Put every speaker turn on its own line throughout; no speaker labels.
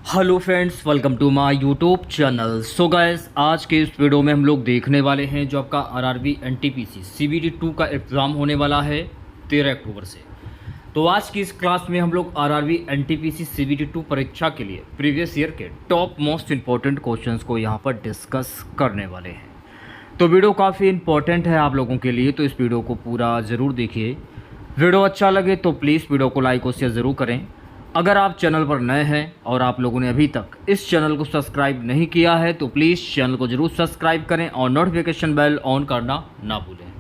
Hello friends, welcome to my YouTube channel. So guys, आज के इस वीडियो में हम लोग देखने वाले हैं जो आपका आरआरबी एनटीपीसी सीबीटी 2 का एग्ज़ाम होने वाला है 13 अक्टूबर से। तो आज की इस क्लास में हम लोग आरआरबी एनटीपीसी सीबीटी 2 परीक्षा के लिए प्रीवियस ईयर के टॉप मोस्ट इंपॉर्टेंट क्वेश्चंस को यहाँ पर डिस्कस करने वाले हैं। तो वीडियो काफ़ी इंपॉर्टेंट है आप लोगों के लिए, तो इस वीडियो को पूरा ज़रूर देखिए। वीडियो अच्छा लगे तो प्लीज़ वीडियो को लाइक और शेयर ज़रूर करें। अगर आप चैनल पर नए हैं और आप लोगों ने अभी तक इस चैनल को सब्सक्राइब नहीं किया है तो प्लीज़ चैनल को ज़रूर सब्सक्राइब करें और नोटिफिकेशन बेल ऑन करना ना भूलें।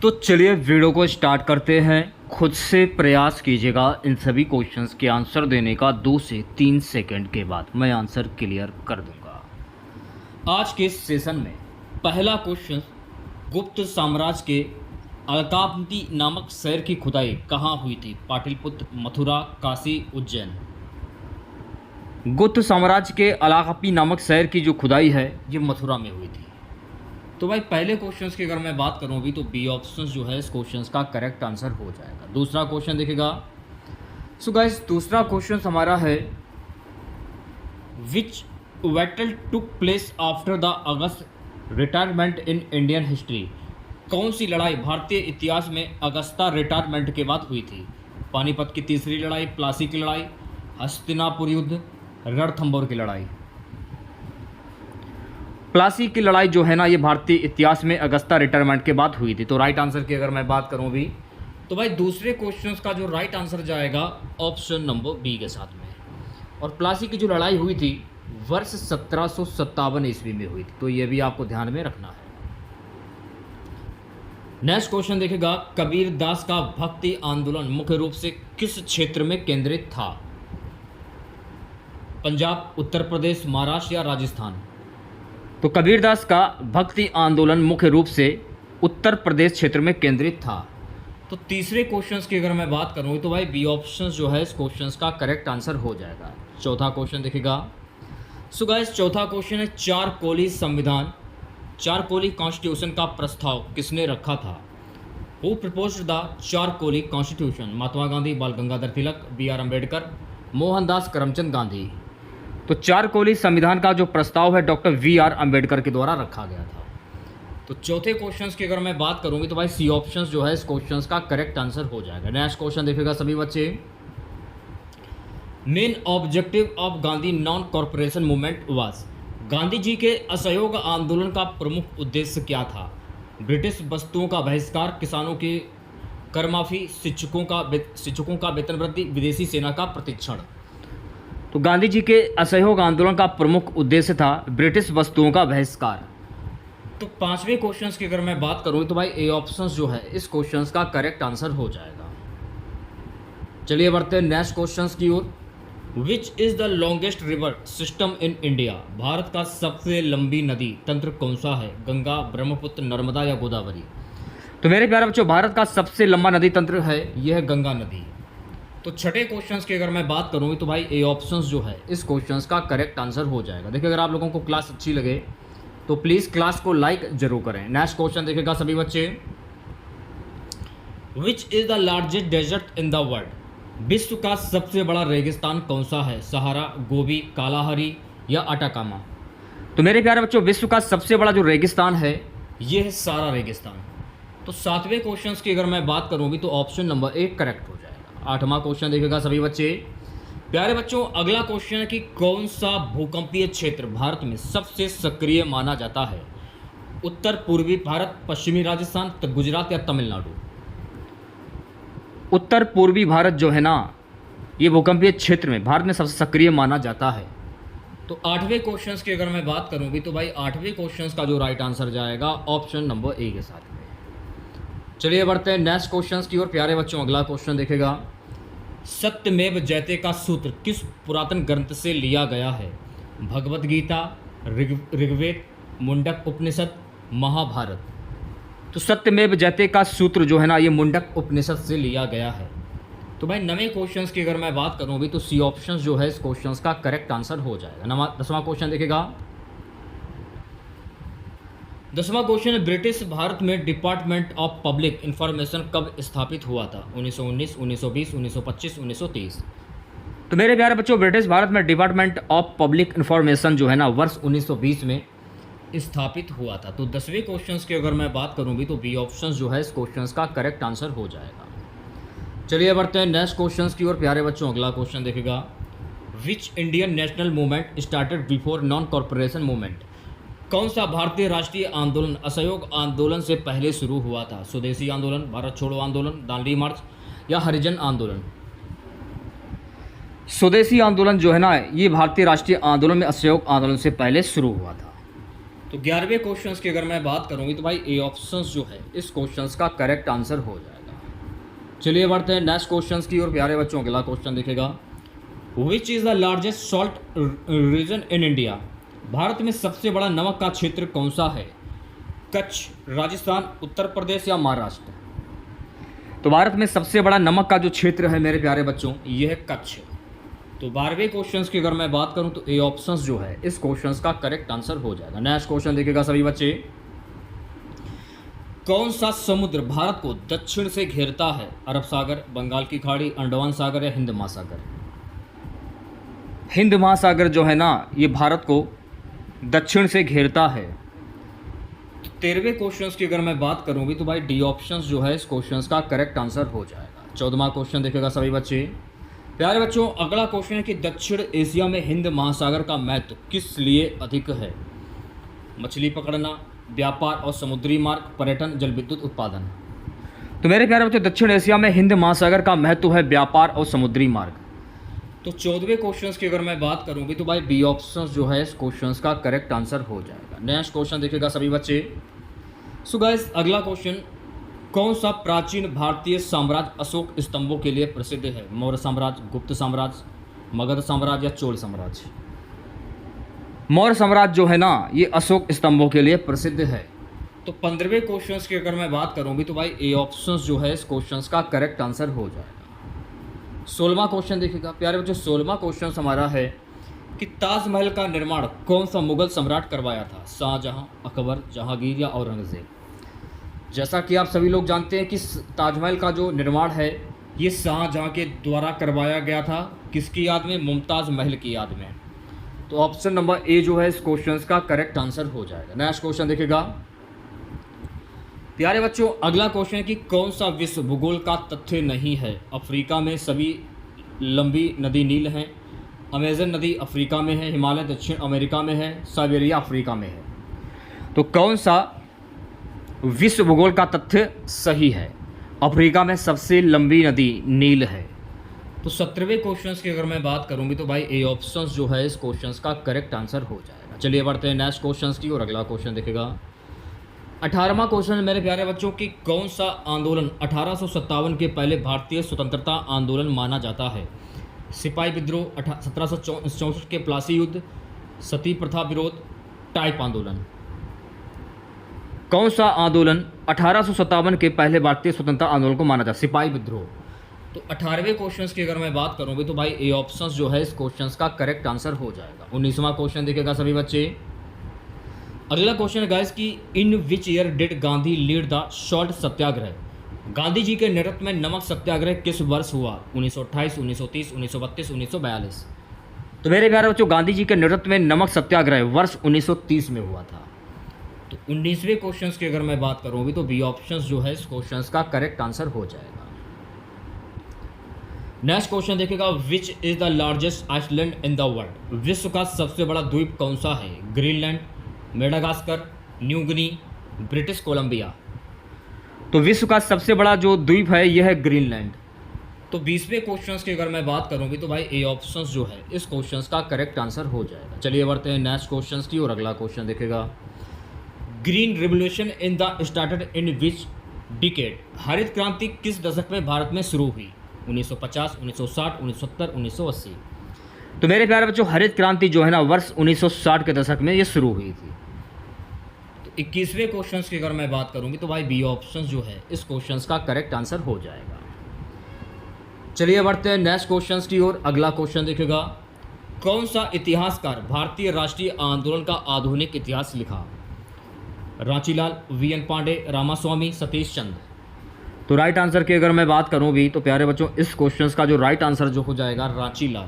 तो चलिए वीडियो को स्टार्ट करते हैं। खुद से प्रयास कीजिएगा इन सभी क्वेश्चंस के आंसर देने का 2 से 3 सेकंड के बाद मैं आंसर क्लियर कर दूंगा। आज के इस सेशन में पहला क्वेश्चन, गुप्त साम्राज्य के अलकापति नामक शहर की खुदाई कहाँ हुई थी? पाटलिपुत्र, मथुरा, काशी, उज्जैन। गुप्त साम्राज्य के अलकापति नामक शहर की जो खुदाई है ये मथुरा में हुई थी। तो भाई पहले क्वेश्चंस की अगर मैं बात करूँ भी तो बी ऑप्शन जो है इस क्वेश्चंस का करेक्ट आंसर हो जाएगा। दूसरा क्वेश्चन देखिएगा। सो गाइस, दूसरा क्वेश्चन हमारा है, विच battle took place after the August retirement in Indian history? कौन सी लड़ाई भारतीय इतिहास में अगस्ता रिटायरमेंट के बाद हुई थी? पानीपत की तीसरी लड़ाई, प्लासी की लड़ाई, हस्तिनापुर युद्ध, रणथंभौर की लड़ाई। प्लासी की लड़ाई जो है ना ये भारतीय इतिहास में अगस्ता रिटायरमेंट के बाद हुई थी। तो राइट आंसर की अगर मैं बात करूं भी तो भाई दूसरे क्वेश्चन का जो राइट आंसर जाएगा ऑप्शन नंबर बी के साथ में। और प्लासी की जो लड़ाई हुई थी वर्ष 1757 ईस्वी में हुई थी। तो ये भी आपको ध्यान में रखना है। नेक्स्ट क्वेश्चन देखेगा, कबीर दास का भक्ति आंदोलन मुख्य रूप से किस क्षेत्र में केंद्रित था? पंजाब, उत्तर प्रदेश, महाराष्ट्र या राजस्थान? तो कबीर दास का भक्ति आंदोलन मुख्य रूप से उत्तर प्रदेश क्षेत्र में केंद्रित था। तो तीसरे क्वेश्चंस की अगर मैं बात करूं तो भाई बी ऑप्शन जो है इस क्वेश्चंस का करेक्ट आंसर हो जाएगा। चौथा क्वेश्चन देखेगा। सो गाइस, चौथा क्वेश्चन है, चार कोली संविधान, चार कोली कॉन्स्टिट्यूशन का प्रस्ताव किसने रखा था? हु प्रपोज्ड द चार कोली कॉन्स्टिट्यूशन? महात्मा गांधी, बाल गंगाधर तिलक, बी आर अम्बेडकर, मोहनदास करमचंद गांधी। तो चार कोली संविधान का जो प्रस्ताव है डॉक्टर वी आर अम्बेडकर के द्वारा रखा गया था। तो चौथे क्वेश्चंस की अगर मैं बात करूंगी तो भाई सी ऑप्शन जो है इस क्वेश्चंस का करेक्ट आंसर हो जाएगा। नेक्स्ट क्वेश्चन देखिएगा सभी बच्चे। Main objective of Gandhi non corporation movement was? Gandhi ji के असहयोग आंदोलन का प्रमुख उद्देश्य क्या था? ब्रिटिश वस्तुओं का बहिष्कार, किसानों की कर माफी, शिक्षकों का वेतन वृद्धि, विदेशी सेना का प्रतिक्षण। तो गांधी जी के असहयोग आंदोलन का प्रमुख उद्देश्य था ब्रिटिश वस्तुओं का बहिष्कार। तो पांचवें क्वेश्चंस की अगर मैं बात करूं तो भाई ए ऑप्शंस जो है इस क्वेश्चंस का करेक्ट आंसर हो जाएगा। चलिए बढ़ते हैं नेक्स्ट क्वेश्चंस की ओर। Which is the longest river system in India? भारत का सबसे लंबी नदी तंत्र कौन सा है? गंगा, ब्रह्मपुत्र, नर्मदा या गोदावरी? तो मेरे प्यारे बच्चों, भारत का सबसे लंबा नदी तंत्र है यह है गंगा नदी। तो छठे क्वेश्चंस की अगर मैं बात करूँ तो भाई ए ऑप्शंस जो है इस क्वेश्चंस का करेक्ट आंसर हो जाएगा। देखिए, अगर आप लोगों को क्लास अच्छी लगे तो प्लीज़ क्लास को लाइक जरूर करें। नेक्स्ट क्वेश्चन देखिएगा सभी बच्चे। Which is the largest desert in the world? विश्व का सबसे बड़ा रेगिस्तान कौन सा है? सहारा, गोबी, कालाहारी या अटाकामा? तो मेरे प्यारे बच्चों, विश्व का सबसे बड़ा जो रेगिस्तान है ये है सारा रेगिस्तान। तो सातवें क्वेश्चंस की अगर मैं बात करूँ भी तो ऑप्शन नंबर 1 करेक्ट हो जाएगा। आठवां क्वेश्चन देखिएगा सभी बच्चे। प्यारे बच्चों, अगला क्वेश्चन है कि कौन सा भूकंपीय क्षेत्र भारत में सबसे सक्रिय माना जाता है? उत्तर पूर्वी भारत, पश्चिमी राजस्थान, गुजरात या तमिलनाडु? उत्तर पूर्वी भारत जो है ना ये भूकंपीय क्षेत्र में भारत में सबसे सक्रिय माना जाता है। तो आठवें क्वेश्चंस की अगर मैं बात करूं भी तो भाई आठवें क्वेश्चंस का जो राइट आंसर जाएगा ऑप्शन नंबर ए के साथ में। चलिए बढ़ते हैं नेक्स्ट क्वेश्चंस की ओर। प्यारे बच्चों, अगला क्वेश्चन देखेगा, सत्यमेव जयते का सूत्र किस पुरातन ग्रंथ से लिया गया है? भगवत गीता, ऋग्वेद, मुंडक उपनिषद, महाभारत? तो सत्यमेव जयते का सूत्र जो है ना ये मुंडक उपनिषद से लिया गया है। तो भाई नवें क्वेश्चंस की अगर मैं बात करूं भी तो सी ऑप्शन जो है इस क्वेश्चंस का करेक्ट आंसर हो जाएगा। 10वां क्वेश्चन देखेगा। 10वां क्वेश्चन है, ब्रिटिश भारत में डिपार्टमेंट ऑफ पब्लिक इंफॉर्मेशन कब स्थापित हुआ था? 1919, 1920, 1925, 1930? तो मेरे प्यारे बच्चों, ब्रिटिश भारत में डिपार्टमेंट ऑफ पब्लिक इंफॉर्मेशन जो है ना वर्ष 1920 में स्थापित हुआ था। तो 10वें क्वेश्चंस की अगर मैं बात करूँ भी तो बी ऑप्शन जो है इस क्वेश्चंस का करेक्ट आंसर हो जाएगा। चलिए बढ़ते हैं नेक्स्ट क्वेश्चंस की ओर। प्यारे बच्चों, अगला क्वेश्चन देखिएगा, which Indian national movement started before non corporation movement? कौन सा भारतीय राष्ट्रीय आंदोलन असहयोग आंदोलन से पहले शुरू हुआ था? स्वदेशी आंदोलन, भारत छोड़ो आंदोलन, दांडी मार्च या हरिजन आंदोलन? स्वदेशी आंदोलन जो है ना ये भारतीय राष्ट्रीय आंदोलन में असहयोग आंदोलन से पहले शुरू हुआ था। तो 11वें क्वेश्चंस की अगर मैं बात करूंगी तो भाई ए ऑप्शंस जो है इस क्वेश्चंस का करेक्ट आंसर हो जाएगा। चलिए बढ़ते हैं नेक्स्ट क्वेश्चंस की ओर। प्यारे बच्चों, अगला क्वेश्चन देखेगा, which is the largest salt region in India? भारत में सबसे बड़ा नमक का क्षेत्र कौन सा है? कच्छ, राजस्थान, उत्तर प्रदेश या महाराष्ट्र? तो भारत में सबसे बड़ा नमक का जो क्षेत्र है मेरे प्यारे बच्चों ये है कच्छ। तो 12वें क्वेश्चंस की अगर मैं बात करूं तो ए ऑप्शंस जो है इस क्वेश्चंस का करेक्ट आंसर हो जाएगा। नेक्स्ट क्वेश्चन देखिएगा सभी बच्चे, कौन सा समुद्र भारत को दक्षिण से घेरता है? अरब सागर, बंगाल की खाड़ी, अंडमान सागर या हिंद महासागर? हिंद महासागर जो है ना ये भारत को दक्षिण से घेरता है। तो 13वें क्वेश्चंस की अगर मैं बात करूंगी तो भाई डी ऑप्शंस जो है इस क्वेश्चंस का करेक्ट आंसर हो जाएगा। 14वां क्वेश्चन देखिएगा सभी बच्चे। प्यारे बच्चों, अगला क्वेश्चन है कि दक्षिण एशिया में हिंद महासागर का महत्व किस लिए अधिक है? मछली पकड़ना, व्यापार और समुद्री मार्ग, पर्यटन, जल विद्युत उत्पादन? तो मेरे प्यारे बच्चों, दक्षिण एशिया में हिंद महासागर का महत्व है व्यापार और समुद्री मार्ग। तो 14वें क्वेश्चंस की अगर मैं बात करूंगी तो भाई बी ऑप्शंस जो है इस क्वेश्चंस का करेक्ट आंसर हो जाएगा। नेक्स्ट क्वेश्चन देखिएगा सभी बच्चे। सो गाइस, अगला क्वेश्चन, कौन सा प्राचीन भारतीय साम्राज्य अशोक स्तंभों के लिए प्रसिद्ध है? मौर्य साम्राज्य, गुप्त साम्राज्य, मगध साम्राज्य या चोल साम्राज्य? मौर्य साम्राज्य जो है ना ये अशोक स्तंभों के लिए प्रसिद्ध है। तो 15वें क्वेश्चंस की अगर मैं बात करूंगी तो भाई ए ऑप्शंस जो है इस क्वेश्चंस का करेक्ट आंसर हो जाएगा। 16वां क्वेश्चन देखिएगा प्यारे बच्चों। 16वां क्वेश्चन हमारा है कि ताजमहल का निर्माण कौन सा मुगल सम्राट करवाया था? शाहजहां, अकबर, जहांगीर या औरंगजेब? जैसा कि आप सभी लोग जानते हैं कि ताजमहल का जो निर्माण है ये शाहजहां के द्वारा करवाया गया था। किसकी याद में? मुमताज़ महल की याद में। तो ऑप्शन नंबर ए जो है इस क्वेश्चन का करेक्ट आंसर हो जाएगा। नेक्स्ट क्वेश्चन देखिएगा प्यारे बच्चों। अगला क्वेश्चन है कि कौन सा विश्व भूगोल का तथ्य नहीं है? अफ्रीका में सभी लंबी नदी नील हैं, अमेजन नदी अफ्रीका में है, हिमालय दक्षिण अमेरिका में है, साइबेरिया अफ्रीका में है? तो कौन सा विश्व भूगोल का तथ्य सही है? अफ्रीका में सबसे लंबी नदी नील है। तो 17वें क्वेश्चंस की अगर मैं बात करूंगी तो भाई ए ऑप्शंस जो है इस क्वेश्चंस का करेक्ट आंसर हो जाएगा। चलिए बढ़ते हैं नेक्स्ट क्वेश्चंस की और अगला क्वेश्चन देखेगा 18वां क्वेश्चन मेरे प्यारे बच्चों की कौन सा आंदोलन 1857 के पहले भारतीय स्वतंत्रता आंदोलन माना जाता है? सिपाही विद्रोह, 1764 के प्लासी युद्ध, सती प्रथा विरोध, टाइप आंदोलन? कौन सा आंदोलन 1857 के पहले भारतीय स्वतंत्रता आंदोलन को माना जाता है? सिपाही विद्रोह। तो 18वें क्वेश्चंस की अगर मैं बात करूंगी तो भाई ए ऑप्शंस जो है इस क्वेश्चंस का करेक्ट आंसर हो जाएगा। 19वां क्वेश्चन देखेगा सभी बच्चे। अगला क्वेश्चन है गाइस कि in which year did Gandhi lead the salt Satyagraha? Gandhi ji के नेतृत्व में नमक सत्याग्रह किस वर्ष हुआ? 1928, 1930, 1932, 1942? तो मेरे प्यारे बच्चों, गांधी जी के नेतृत्व में नमक सत्याग्रह वर्ष 1930 में हुआ था। तो 19वें क्वेश्चंस की अगर मैं बात करूँ तो बी ऑप्शंस जो है इस क्वेश्चंस का करेक्ट आंसर हो जाएगा। नेक्स्ट क्वेश्चन देखेगा which is the largest island in the world? विश्व का सबसे बड़ा द्वीप कौन सा है? Greenland, Madagascar, New Guinea, British Columbia? तो विश्व का सबसे बड़ा जो द्वीप है यह है ग्रीनलैंड। तो 20वें क्वेश्चंस की अगर मैं बात करूंगी तो भाई ए ऑप्शंस जो है इस क्वेश्चंस का करेक्ट आंसर हो जाएगा। चलिए बढ़ते हैं नेक्स्ट क्वेश्चंस की और अगला क्वेश्चन देखेगा green revolution in the started in which decade? हरित क्रांति किस दशक में भारत में शुरू हुई? 1950, 1960, 1970, 1980? तो मेरे प्यारे बच्चों, हरित क्रांति जो है ना वर्ष 1960 के दशक में ये शुरू हुई थी। तो 21वें क्वेश्चंस की अगर मैं बात करूंगी तो भाई बी ऑप्शंस जो है इस क्वेश्चंस का करेक्ट आंसर हो जाएगा। चलिए बढ़ते हैं नेक्स्ट क्वेश्चंस की ओर। अगला क्वेश्चन देखेगा कौन सा इतिहासकार भारतीय राष्ट्रीय आंदोलन का आधुनिक इतिहास लिखा? रांचीलाल, वी एन पांडे, रामास्वामी, सतीश चंद्र? तो राइट आंसर की अगर मैं बात करूं भी तो प्यारे बच्चों इस क्वेश्चन का जो राइट आंसर जो हो जाएगा रांची लाल।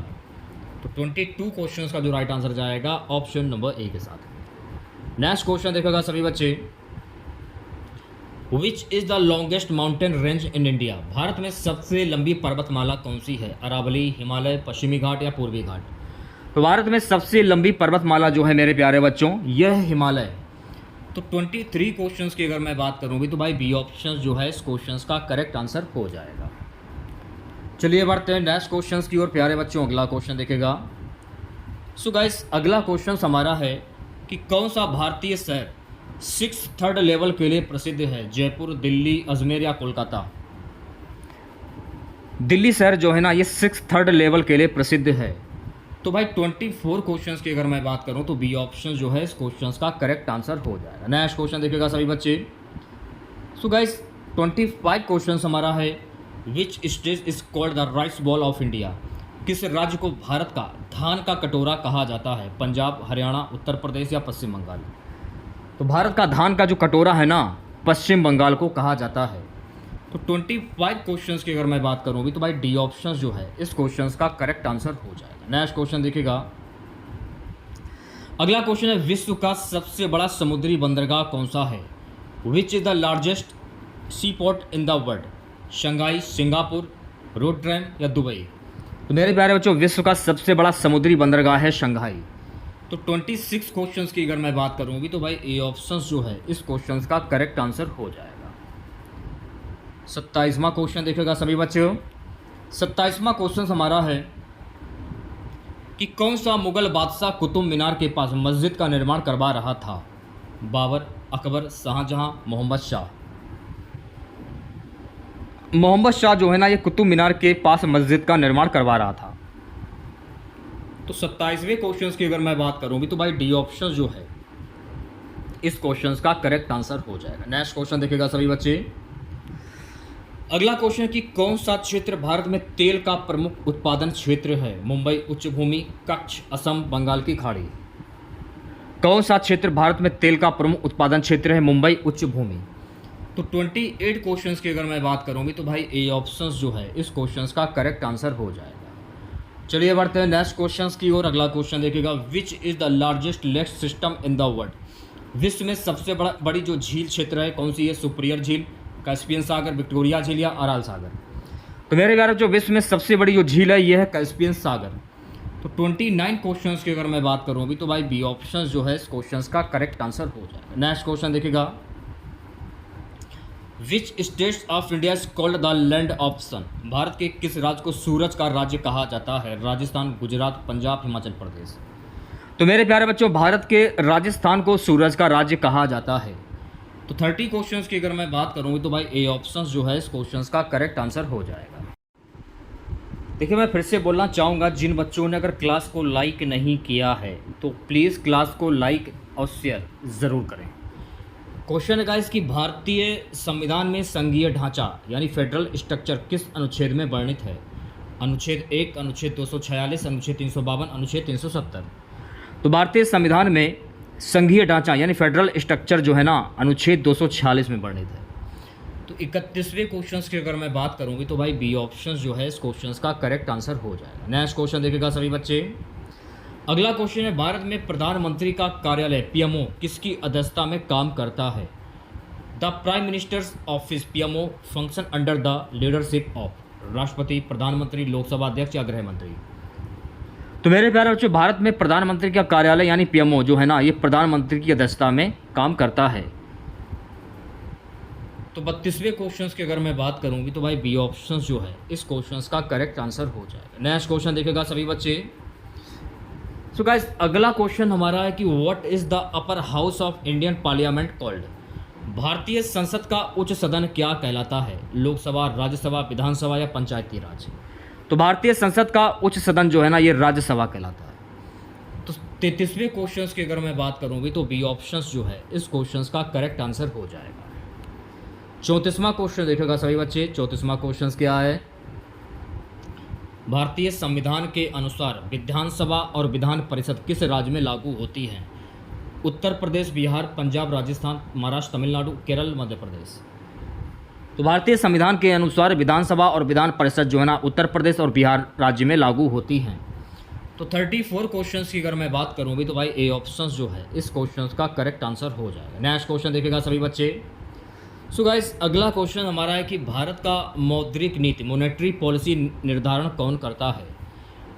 तो 22 क्वेश्चंस का जो राइट आंसर जाएगा ऑप्शन नंबर ए के साथ। नेक्स्ट क्वेश्चन देखेगा सभी बच्चे, which is the longest mountain range in India. भारत में सबसे लंबी पर्वतमाला कौन सी है? अरावली, हिमालय, पश्चिमी घाट या पूर्वी घाट। तो भारत में सबसे लंबी पर्वतमाला जो है मेरे प्यारे बच्चों यह है हिमालय। तो 23 क्वेश्चंस की अगर मैं बात करूँ भी तो भाई बी ऑप्शन जो है इस क्वेश्चंस का करेक्ट आंसर हो जाएगा। चलिए बढ़ते हैं नेक्स्ट क्वेश्चंस की ओर प्यारे बच्चों। अगला क्वेश्चन देखेगा। सो गाइस अगला क्वेश्चन हमारा है कि कौन सा भारतीय शहर 6 थर्ड लेवल के लिए प्रसिद्ध है? जयपुर, दिल्ली, अजमेर या कोलकाता। दिल्ली शहर जो है ना ये 6 थर्ड लेवल के लिए प्रसिद्ध है। तो भाई 24 क्वेश्चंस की अगर मैं बात करूं तो बी ऑप्शन जो है इस क्वेश्चंस का करेक्ट आंसर हो जाएगा। नेक्स्ट क्वेश्चन देखिएगा सभी बच्चे। सो गाइस 25 क्वेश्चंस हमारा है, which state is called the rice ball of India. किस राज्य को भारत का धान का कटोरा कहा जाता है? पंजाब, हरियाणा, उत्तर प्रदेश या पश्चिम बंगाल। तो भारत का धान का जो कटोरा है ना पश्चिम बंगाल को कहा जाता है। तो 25 क्वेश्चंस की अगर मैं बात करूं भी तो भाई डी ऑप्शन जो है इस क्वेश्चंस का करेक्ट आंसर हो जाएगा। नेक्स्ट क्वेश्चन देखिएगा। अगला क्वेश्चन है, विश्व का सबसे बड़ा समुद्री बंदरगाह कौन सा है? विच is the largest C port in the world. Shanghai, Singapore, Rotterdam या दुबई। तो मेरे प्यारे बच्चों विश्व का सबसे बड़ा समुद्री बंदरगाह है शंघाई। तो 26 क्वेश्चंस की अगर मैं बात करूंगी तो भाई ए ऑप्शन जो है इस क्वेश्चंस का करेक्ट आंसर हो जाएगा। 27वां क्वेश्चन देखेगा सभी बच्चों। 27वां क्वेश्चन हमारा है कि कौन सा मुगल बादशाह कुतुब मीनार के पास मस्जिद का निर्माण करवा रहा था? बाबर, अकबर, शाहजहां, मोहम्मद शाह। मोहम्मद शाह जो है ना ये कुतुब मीनार के पास मस्जिद का निर्माण करवा रहा था। तो 27वें क्वेश्चन की अगर मैं बात करूं भी तो भाई डी ऑप्शन जो है इस क्वेश्चन का करेक्ट आंसर हो जाएगा। नेक्स्ट क्वेश्चन देखेगा सभी बच्चे। अगला क्वेश्चन कि कौन सा क्षेत्र भारत में तेल का प्रमुख उत्पादन क्षेत्र है? मुंबई, उच्च भूमि, कच्छ, असम, बंगाल की खाड़ी। कौन सा क्षेत्र भारत में तेल का प्रमुख उत्पादन क्षेत्र है? मुंबई, उच्च भूमि। तो 28 क्वेश्चंस की अगर मैं बात करूँगी तो भाई ए ऑप्शंस जो है इस क्वेश्चंस का करेक्ट आंसर हो जाएगा। चलिए बढ़ते हैं नेक्स्ट क्वेश्चंस की ओर। अगला क्वेश्चन देखिएगा, विच is the largest lake system in the world. विश्व में सबसे बड़ी जो झील क्षेत्र है कौन सी है? सुपीरियर झील, कैस्पियन सागर, विक्टोरिया झील या अराल सागर। तो मेरे प्यारे जो विश्व में सबसे बड़ी जो झील है ये है कैस्पियन सागर। तो 29 क्वेश्चंस की अगर मैं बात करूँ भी तो भाई बी ऑप्शन जो है इस क्वेश्चंस का करेक्ट आंसर हो जाएगा। नेक्स्ट क्वेश्चन देखिएगा, which states of India is called the land of sun. भारत के किस राज्य को सूरज का राज्य कहा जाता है? राजस्थान, गुजरात, पंजाब, हिमाचल प्रदेश। तो मेरे प्यारे बच्चों भारत के राजस्थान को सूरज का राज्य कहा जाता है। तो 30 क्वेश्चंस की अगर मैं बात करूँगी तो भाई ए ऑप्शंस जो है इस क्वेश्चंस का करेक्ट आंसर हो जाएगा। देखिए मैं फिर से बोलना चाहूँगा, जिन बच्चों ने अगर क्लास को लाइक नहीं किया है तो प्लीज़ क्लास को लाइक और शेयर ज़रूर करें। क्वेश्चन है गाइस कि भारतीय संविधान में संघीय ढांचा यानी फेडरल स्ट्रक्चर किस अनुच्छेद में वर्णित है? अनुच्छेद 1, अनुच्छेद 246, अनुच्छेद 352, अनुच्छेद 370। तो भारतीय संविधान में संघीय ढांचा यानी फेडरल स्ट्रक्चर जो है ना अनुच्छेद 246 में वर्णित है। तो 31वें क्वेश्चन की अगर मैं बात करूंगी तो भाई बी ऑप्शन जो है इस क्वेश्चन का करेक्ट आंसर हो जाएगा। नेक्स्ट क्वेश्चन देखिएगा सभी बच्चे। अगला क्वेश्चन है, भारत में प्रधानमंत्री का कार्यालय पीएमओ किसकी अध्यक्षता में काम करता है? The prime minister's office PMO function under the leadership of राष्ट्रपति, प्रधानमंत्री, लोकसभा अध्यक्ष या गृह मंत्री। तो मेरे प्यारे बच्चों भारत में प्रधानमंत्री का कार्यालय यानी पीएमओ जो है ना ये प्रधानमंत्री की अध्यक्षता में काम करता है। तो 32वें क्वेश्चन की अगर मैं बात करूंगी तो भाई बी ऑप्शन जो है इस क्वेश्चन का करेक्ट आंसर हो जाएगा। नेक्स्ट क्वेश्चन देखेगा सभी बच्चे। सो गाइस अगला क्वेश्चन हमारा है कि what is the upper house of Indian parliament called. भारतीय संसद का उच्च सदन क्या कहलाता है? लोकसभा, राज्यसभा, विधानसभा या पंचायती राज। तो भारतीय संसद का उच्च सदन जो है ना ये राज्यसभा कहलाता है। तो 33वें क्वेश्चन की अगर मैं बात करूंगी तो बी ऑप्शन जो है इस क्वेश्चन का करेक्ट आंसर हो जाएगा। 34वां क्वेश्चन देखेगा सभी बच्चे। 34वां क्वेश्चन क्या है? भारतीय संविधान के अनुसार विधानसभा और विधान परिषद किस राज्य में लागू होती है? उत्तर प्रदेश, बिहार, पंजाब, राजस्थान, महाराष्ट्र, तमिलनाडु, केरल, मध्य प्रदेश। तो भारतीय संविधान के अनुसार विधानसभा और विधान परिषद जो है ना उत्तर प्रदेश और बिहार राज्य में लागू होती हैं। तो 34 क्वेश्चंस की अगर मैं बात करूँ भी तो भाई ए ऑप्शंस जो है इस क्वेश्चंस का करेक्ट आंसर हो जाएगा। नेक्स्ट क्वेश्चन देखिएगा सभी बच्चे। सो गाइस अगला क्वेश्चन हमारा है कि भारत का मौद्रिक नीति मॉनेटरी पॉलिसी निर्धारण कौन करता है?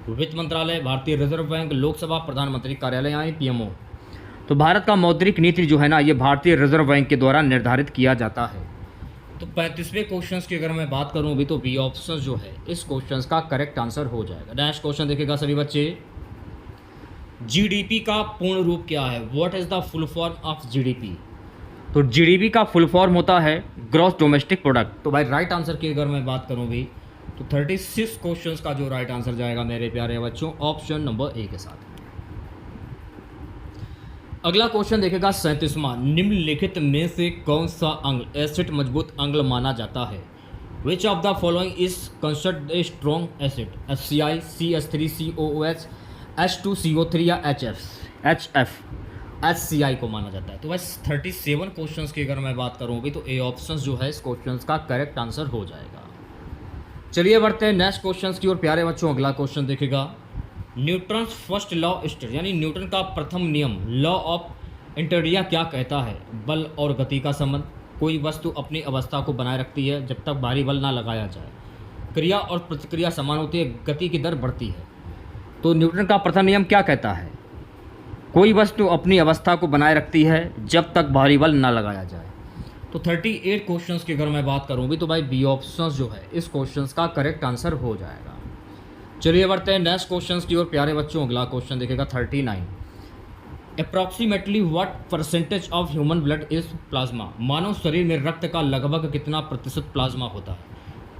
वित्त मंत्रालय, भारतीय रिजर्व बैंक, लोकसभा, प्रधानमंत्री कार्यालय यानी पीएमओ। तो भारत का मौद्रिक नीति जो है ना ये भारतीय रिजर्व बैंक के द्वारा निर्धारित किया जाता है। तो 35वें क्वेश्चन की अगर मैं बात करूं भी तो बी ऑप्शन जो है इस क्वेश्चन का करेक्ट आंसर हो जाएगा। नेक्स्ट क्वेश्चन देखिएगा सभी बच्चे। जीडीपी का पूर्ण रूप क्या है? What is the full form of GDP? तो जीडीपी का फुल फॉर्म होता है ग्रॉस डोमेस्टिक प्रोडक्ट। तो भाई राइट आंसर की अगर मैं बात करूं भी तो 36 क्वेश्चंस का जो राइट आंसर जाएगा मेरे प्यारे बच्चों ऑप्शन नंबर ए के साथ। अगला क्वेश्चन देखेगा 37वां। निम्नलिखित में से कौन सा अंग एसिड मजबूत अंग माना जाता है? Which of the following is considered a strong acid? HCl, CH3, COOH, H2CO3 या HF? HCl को माना जाता है। तो बस 37 क्वेश्चंस की अगर मैं बात करूँ भी तो ए ऑप्शन जो है इस क्वेश्चन का करेक्ट आंसर हो जाएगा। चलिए बढ़ते हैं नेक्स्ट क्वेश्चन की ओर प्यारे बच्चों। अगला क्वेश्चन देखेगा न्यूटन फर्स्ट लॉ स्टेट यानी न्यूटन का प्रथम नियम लॉ ऑफ इंटरिया क्या कहता है? बल और गति का संबंध। कोई वस्तु अपनी अवस्था को बनाए रखती है जब तक भारी बल ना लगाया जाए। क्रिया और प्रतिक्रिया समान होती है, गति की दर बढ़ती है। तो न्यूटन का प्रथम नियम क्या कहता है? कोई वस्तु अपनी अवस्था को बनाए रखती है जब तक भारी बल ना लगाया जाए। तो 38 क्वेश्चंस की अगर मैं बात करूँ भी तो भाई बी ऑप्शन जो है इस क्वेश्चन का करेक्ट आंसर हो जाएगा। चलिए बढ़ते हैं नेक्स्ट क्वेश्चन की ओर प्यारे बच्चों। अगला क्वेश्चन देखेगा 39। Approximately what percentage of human blood is plasma? मानव शरीर में रक्त का लगभग कितना प्रतिशत प्लाज्मा होता है?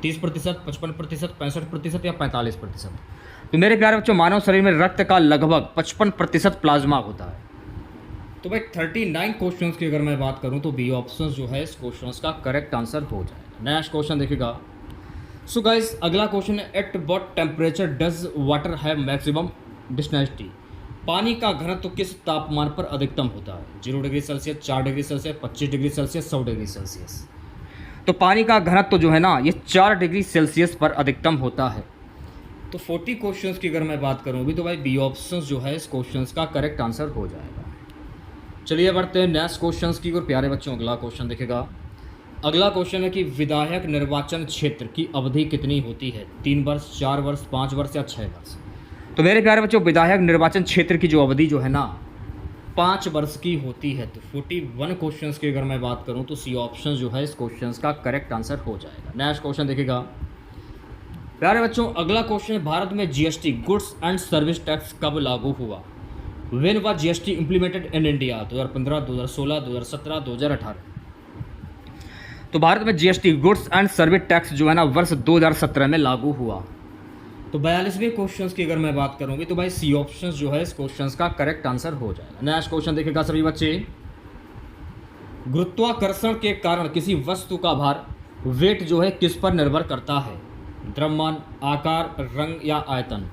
30%, 55%, 65% या 45%? तो मेरे प्यारे बच्चों मानव शरीर में रक्त का लगभग 55% प्लाज्मा होता है। तो भाई 39 क्वेश्चन की अगर मैं बात करूं तो बी ऑप्शन जो है इस क्वेश्चन का करेक्ट आंसर हो जाएगा। नेक्स्ट क्वेश्चन देखिएगा। सो गाइस अगला क्वेश्चन है at what temperature does water have maximum density? पानी का घनत्व किस तापमान पर अधिकतम होता है? 0 degree Celsius, 4 degree Celsius, 25 degree Celsius, 100 degree Celsius? तो पानी का घनत्व जो है ना ये 4 डिग्री सेल्सियस पर अधिकतम होता है। तो 40 क्वेश्चंस की अगर मैं बात करूँ भी तो भाई बी ऑप्शन जो है इस क्वेश्चन का करेक्ट आंसर हो जाएगा। चलिए बढ़ते हैं नेक्स्ट क्वेश्चन की ओर प्यारे बच्चों। अगला क्वेश्चन देखेगा। अगला क्वेश्चन है कि विधायक निर्वाचन क्षेत्र की अवधि कितनी होती है? 3 वर्ष, 4 वर्ष, 5 वर्ष या 6 वर्ष? तो मेरे प्यारे बच्चों विधायक निर्वाचन क्षेत्र की जो अवधि जो है ना 5 वर्ष की होती है। तो 41 क्वेश्चंस की अगर मैं बात करूं तो सी ऑप्शन जो है इस क्वेश्चन का करेक्ट आंसर हो जाएगा। नेक्स्ट क्वेश्चन देखिएगा प्यारे बच्चों। अगला क्वेश्चन है भारत में GST goods and service tax कब लागू हुआ? When was GST implemented in India? 2015, 2016, 2017, 2018? तो भारत में GST goods and service tax जो है ना वर्ष 2017 में लागू हुआ। तो 42वें क्वेश्चन की अगर मैं बात करूँगी तो भाई सी ऑप्शन जो है इस क्वेश्चन का करेक्ट आंसर हो जाएगा। नेक्स्ट क्वेश्चन देखिएगा सभी बच्चे। गुरुत्वाकर्षण के कारण किसी वस्तु का भार वेट जो है किस पर निर्भर करता है? द्रव्यमान, आकार, रंग या आयतन?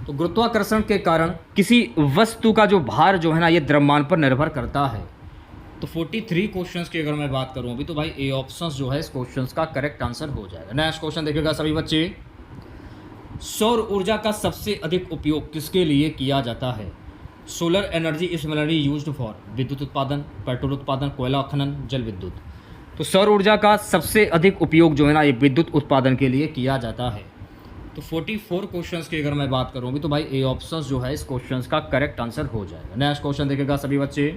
तो गुरुत्वाकर्षण के कारण किसी वस्तु का जो भार जो है ना ये द्रव्यमान पर निर्भर करता है। तो 43 क्वेश्चंस की अगर मैं बात करूं अभी तो भाई ए ऑप्शंस जो है इस क्वेश्चंस का करेक्ट आंसर हो जाएगा। नेक्स्ट क्वेश्चन देखिएगा सभी बच्चे। सौर ऊर्जा का सबसे अधिक उपयोग किसके लिए किया जाता है? Solar energy is mainly used for विद्युत उत्पादन, पेट्रोल उत्पादन, कोयला खनन, जल विद्युत। तो सौर ऊर्जा का सबसे अधिक उपयोग जो है ना ये विद्युत उत्पादन के लिए किया जाता है। तो 44 क्वेश्चंस की अगर मैं बात करूँ अभी तो भाई ए ऑप्शंस जो है इस क्वेश्चंस का करेक्ट आंसर हो जाएगा। नेक्स्ट क्वेश्चन देखिएगा सभी बच्चे।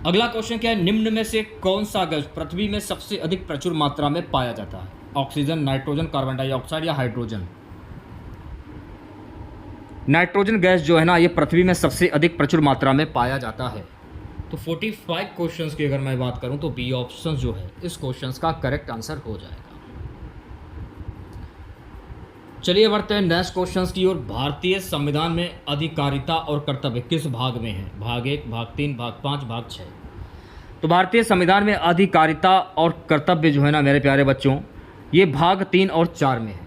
अगला क्वेश्चन क्या है? निम्न में से कौन सा गैस पृथ्वी में सबसे अधिक प्रचुर मात्रा में पाया जाता है? ऑक्सीजन, नाइट्रोजन, कार्बन डाइऑक्साइड या हाइड्रोजन? नाइट्रोजन गैस जो है ना ये पृथ्वी में सबसे अधिक प्रचुर मात्रा में पाया जाता है। तो 45 क्वेश्चंस की अगर मैं बात करूं तो बी ऑप्शन जो है इस क्वेश्चंस का करेक्ट आंसर हो जाएगा। चलिए बढ़ते हैं नेक्स्ट क्वेश्चंस की ओर। भारतीय संविधान में अधिकारिता और कर्तव्य किस भाग में है? भाग 1, भाग 3, भाग 5, भाग 6? तो भारतीय संविधान में अधिकारिता और कर्तव्य जो है ना मेरे प्यारे बच्चों ये भाग 3 और 4 में है।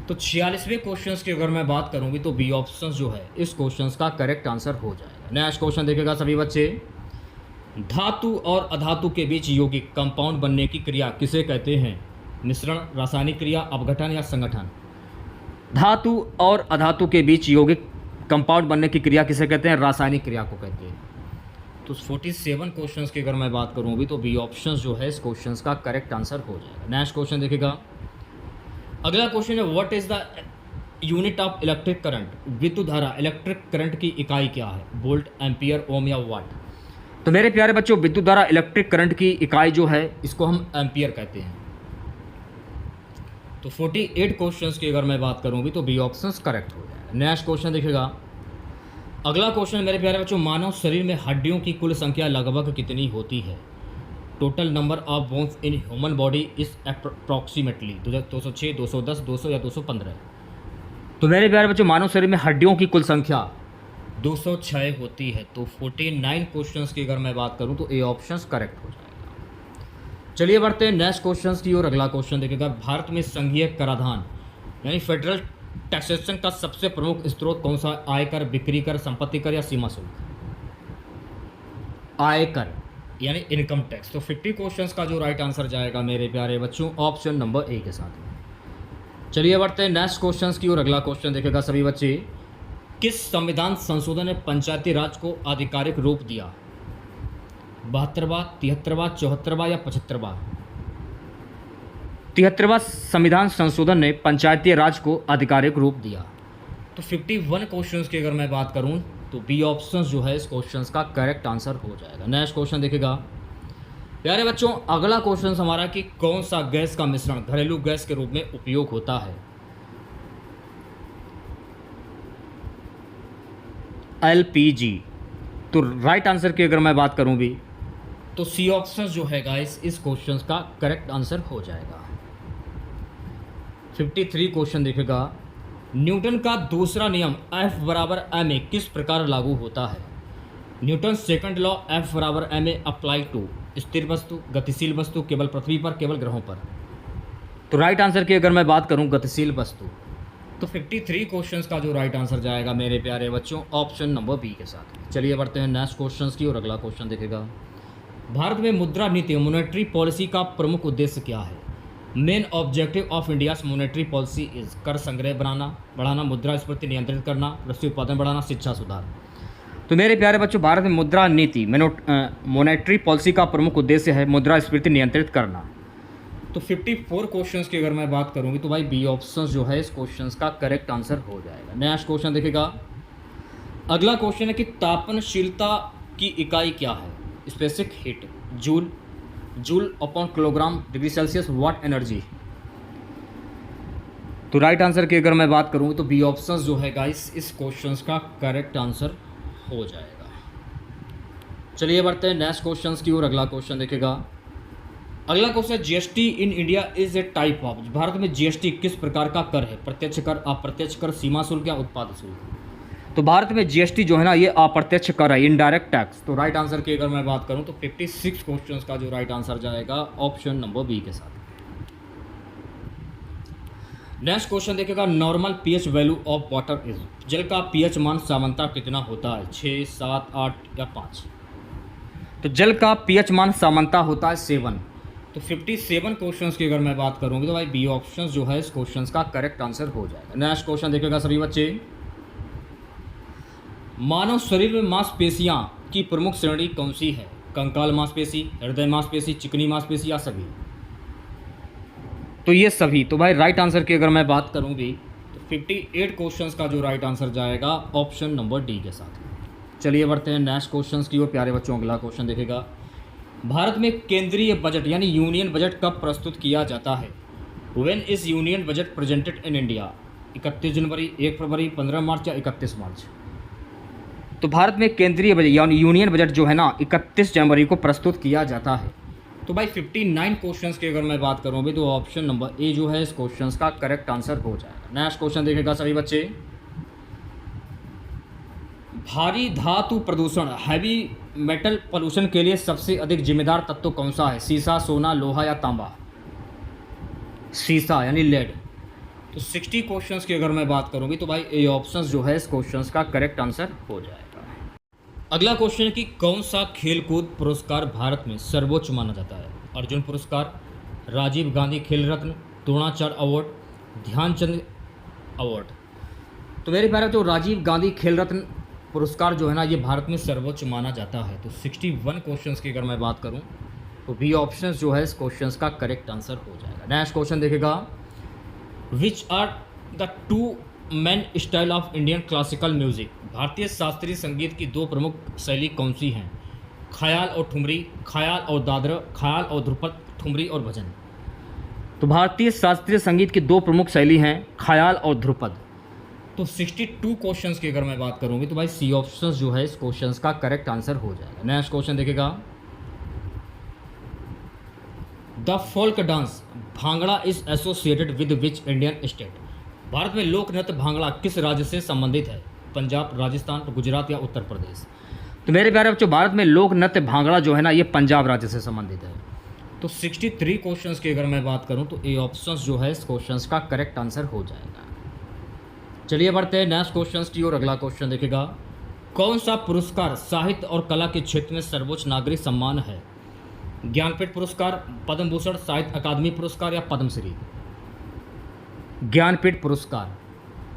तो 46वें क्वेश्चंस की अगर मैं बात करूँगी तो बी ऑप्शन जो है इस क्वेश्चंस का करेक्ट आंसर हो जाएगा। नेक्स्ट क्वेश्चन देखिएगा सभी बच्चे। धातु और अधातु के बीच यौगिक कंपाउंड बनने की क्रिया किसे कहते हैं? मिश्रण, रासायनिक क्रिया, अपघटन या संगठन? धातु और अधातु के बीच यौगिक कंपाउंड बनने की क्रिया किसे कहते हैं? रासायनिक क्रिया को कहते हैं। तो 47 क्वेश्चंस की अगर मैं बात करूं अभी, तो बी ऑप्शन जो है इस क्वेश्चंस का करेक्ट आंसर हो जाएगा। नेक्स्ट क्वेश्चन देखिएगा। अगला क्वेश्चन है, what is the unit of electric current? विद्युत धारा, इलेक्ट्रिक करंट की इकाई क्या है? वोल्ट, एम्पियर, ओम या वाट? तो मेरे प्यारे बच्चों, विद्युत धारा, इलेक्ट्रिक करंट की इकाई जो है इसको हम एम्पियर कहते हैं। तो 48 क्वेश्चंस की अगर मैं बात करूं भी, तो बी ऑप्शंस करेक्ट हो जाएगा। नेक्स्ट क्वेश्चन देखिएगा। अगला क्वेश्चन मेरे प्यारे बच्चों, मानव शरीर में हड्डियों की कुल संख्या लगभग कितनी होती है? Total number of bones in human body is approximately 206, 210, 200 या 215? तो मेरे प्यारे बच्चों, मानव शरीर में हड्डियों की कुल संख्या 206 होती है। तो 49 क्वेश्चंस की अगर मैं बात करूं, तो ए ऑप्शंस करेक्ट हो जाएगा। चलिए बढ़ते हैं नेक्स्ट क्वेश्चंस की ओर। अगला क्वेश्चन देखिएगा। भारत में संघीय कराधान यानी फेडरल टैक्सेशन का सबसे प्रमुख स्रोत कौन सा? आयकर, बिक्री कर, संपत्ति कर या सीमा शुल्क? आयकर यानी इनकम टैक्स। तो 50 क्वेश्चंस का जो राइट आंसर जाएगा मेरे प्यारे बच्चों, ऑप्शन नंबर ए के साथ। चलिए बढ़ते हैं नेक्स्ट क्वेश्चंस की ओर। अगला क्वेश्चन देखिएगा सभी बच्चे। किस संविधान संशोधन ने पंचायती राज को आधिकारिक रूप दिया? 72वां, 73वां, 74वां या 75वां? 73वां संविधान संशोधन ने पंचायती राज को आधिकारिक रूप दिया। तो 51 क्वेश्चंस की अगर मैं बात करूं, तो बी ऑप्शन जो है इस क्वेश्चंस का करेक्ट आंसर हो जाएगा। नेक्स्ट क्वेश्चन देखिएगा प्यारे बच्चों। अगला क्वेश्चन हमारा कि कौन सा गैस का मिश्रण घरेलू गैस के रूप में उपयोग होता है? एलपीजी। तो राइट आंसर की अगर मैं बात करूं भी, तो सी ऑप्शन जो है गाइस इस क्वेश्चन का करेक्ट आंसर हो जाएगा। 53 क्वेश्चन देखिएगा। न्यूटन का दूसरा नियम F बराबर ma किस प्रकार लागू होता है? न्यूटन सेकंड लॉ F बराबर ma अप्लाई टू स्थिर वस्तु, गतिशील वस्तु, केवल पृथ्वी पर, केवल ग्रहों पर? तो राइट आंसर की अगर मैं बात करूं, गतिशील वस्तु। तो 53 क्वेश्चंस का जो राइट आंसर जाएगा मेरे प्यारे बच्चों, ऑप्शन नंबर बी के साथ। चलिए बढ़ते हैं नेक्स्ट क्वेश्चंस की और। अगला क्वेश्चन देखेगा। भारत में मुद्रा नीति मॉनेटरी पॉलिसी का प्रमुख उद्देश्य क्या है? Main objective of India's monetary policy is कर संग्रह बढ़ाना, मुद्रास्फीति नियंत्रित करना, कृषि उत्पादन बढ़ाना, शिक्षा सुधार। तो मेरे प्यारे बच्चों, भारत में मुद्रा नीति मॉनेटरी पॉलिसी का प्रमुख उद्देश्य है मुद्रास्फीति नियंत्रित करना। तो 54 क्वेश्चंस की अगर मैं बात करूंगी, तो भाई बी ऑप्शन जो है इस क्वेश्चंस का करेक्ट आंसर हो जाएगा। नेक्स्ट क्वेश्चन देखिएगा। अगला क्वेश्चन है कि तापनशीलता की इकाई क्या है? Specific heat, joule upon kilogram degree Celsius, watt energy? तो राइट आंसर की अगर मैं बात करूं, तो बी ऑप्शन जो है गाइस इस क्वेश्चंस का करेक्ट आंसर हो जाएगा। चलिए बढ़ते हैं नेक्स्ट क्वेश्चंस की ओर। अगला क्वेश्चन देखिएगा। अगला question, GST in India is a type of. Bharat में जीएसटी किस प्रकार का कर है? प्रत्यक्ष कर, अप्रत्यक्ष कर, सीमा शुल्क या उत्पाद शुल्क? तो भारत में जीएसटी जो है ना, ये अप्रत्यक्ष कर है, इनडायरेक्ट टैक्स। तो राइट आंसर की अगर मैं बात करूं, तो 56 क्वेश्चंस का जो राइट आंसर जाएगा ऑप्शन नंबर बी के साथ। नेक्स्ट क्वेश्चन देखिएगा। Normal pH value of water is. जल का पीएच मान सामान्यतः कितना होता है? 6, 7, 8 या 5? तो जल का पीएच मान सामान्यतः होता है 7। तो 57 क्वेश्चंस की अगर मैं बात करूंगी, तो भाई बी ऑप्शन जो है इस क्वेश्चंस का करेक्ट आंसर हो जाएगा। नेक्स्ट क्वेश्चन देखिएगा सभी बच्चे। मानव शरीर में मांसपेशियां की प्रमुख श्रेणी कौन सी है? कंकाल मांसपेशी, हृदय मांसपेशी, चिकनी मांसपेशी या सभी? तो ये सभी। तो भाई राइट आंसर की अगर मैं बात करूं भी, तो 58 क्वेश्चंस का जो राइट आंसर जाएगा ऑप्शन नंबर डी के साथ। चलिए बढ़ते हैं नेक्स्ट क्वेश्चंस की ओर प्यारे बच्चों। अगला क्वेश्चन देखिएगा। भारत में केंद्रीय बजट यानी यूनियन बजट कब प्रस्तुत किया जाता है? When is union budget presented in India? 31 जनवरी, 1 फरवरी, 15 मार्च या 31 मार्च? तो भारत में केंद्रीय बजट यानी यूनियन बजट जो है ना, 31 जनवरी को प्रस्तुत किया जाता है। तो भाई 59 क्वेश्चंस की अगर मैं बात करूँ भी, तो ऑप्शन नंबर ए जो है इस क्वेश्चंस का करेक्ट आंसर हो जाएगा। नेक्स्ट क्वेश्चन देखिएगा सभी बच्चे। भारी धातु प्रदूषण हैवी मेटल पोल्यूशन के लिए सबसे अधिक जिम्मेदार तत्व कौन सा है? सीसा, सोना, लोहा या तांबा? सीसा यानी लेड। तो 60 क्वेश्चंस की अगर मैं बात करूँगी, तो भाई ए ऑप्शन जो है इस क्वेश्चंस का करेक्ट आंसर हो जाएगा। अगला क्वेश्चन है कि कौन सा खेलकूद पुरस्कार भारत में सर्वोच्च माना जाता है? अर्जुन पुरस्कार, राजीव गांधी खेल रत्न, द्रोणाचार्य अवार्ड, ध्यानचंद अवार्ड। तो मेरे प्यारे जो राजीव गांधी खेल रत्न पुरस्कार जो है ना, ये भारत में सर्वोच्च माना जाता है। तो 61 क्वेश्चंस की अगर मैं बात करूं तो बी ऑप्शन जो है इस क्वेश्चंस का करेक्ट आंसर हो जाएगा। नेक्स्ट क्वेश्चन देखेगा, which are the two main style of Indian classical music? भारतीय शास्त्रीय संगीत की दो प्रमुख शैली कौन सी हैं? ख्याल और ठुमरी, ख्याल और दादरा, ख्याल और ध्रुपद, ठुमरी और भजन। तो भारतीय शास्त्रीय संगीत की दो प्रमुख शैली हैं, ख्याल और ध्रुपद। तो 62 क्वेश्चंस की अगर मैं बात करूंगी तो भाई सी ऑप्शंस जो है इस क्वेश्चंस का करेक्ट आंसर हो जाएगा। नेक्स्ट क्वेश्चन देखेगा, the folk dance bhangra is associated with which Indian state? Bharat में लोक नृत्य भांगड़ा किस राज्य से संबंधित है? पंजाब, राजस्थान, गुजरात या उत्तर प्रदेश। तो मेरे प्यारे बच्चों, भारत में लोक नृत्य भांगड़ा जो है ना, ये पंजाब राज्य से संबंधित है। तो 63 क्वेश्चंस की अगर मैं बात करूं तो ए ऑप्शंस जो है इस क्वेश्चंस का करेक्ट आंसर हो जाएगा। चलिए बढ़ते हैं नेक्स्ट क्वेश्चंस की ओर। अगला क्वेश्चन देखेगा, कौन सा पुरस्कार साहित्य और कला के क्षेत्र में सर्वोच्च नागरिक सम्मान है? ज्ञानपीठ पुरस्कार, पद्म भूषण, साहित्य अकादमी पुरस्कार या पद्मश्री? ज्ञानपीठ पुरस्कार।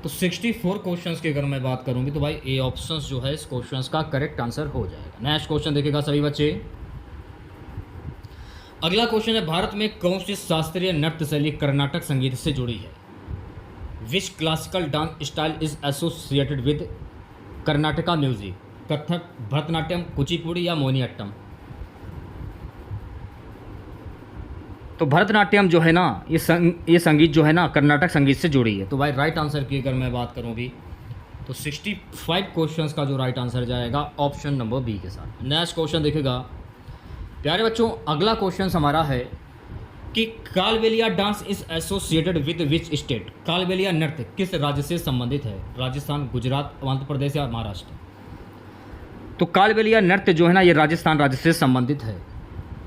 तो 64 क्वेश्चंस की अगर मैं बात करूंगी तो भाई ए ऑप्शंस जो है इस क्वेश्चंस का करेक्ट आंसर हो जाएगा। नेक्स्ट क्वेश्चन देखेगा सभी बच्चे। अगला क्वेश्चन है, भारत में कौन सी शास्त्रीय नृत्य शैली कर्नाटक संगीत से जुड़ी है? Which classical dance style is associated with Karnataka music? Kathak, Bharatanatyam, Kuchipudi या मोहिनीअट्टम? तो भरतनाट्यम जो है ना, ये संगीत जो है ना कर्नाटक संगीत से जुड़ी है। तो भाई राइट आंसर की अगर मैं बात करूँ भी तो 65 क्वेश्चंस का जो राइट आंसर जाएगा ऑप्शन नंबर बी के साथ। नेक्स्ट क्वेश्चन देखेगा प्यारे बच्चों, अगला क्वेश्चन हमारा है कि Kalbelia dance is associated with which state? Kalbelia नृत्य किस राज्य से संबंधित है? राजस्थान, गुजरात, आंध्र प्रदेश या महाराष्ट्र? तो कालबेलिया नृत्य जो है ना, ये राजस्थान राज्य से संबंधित है।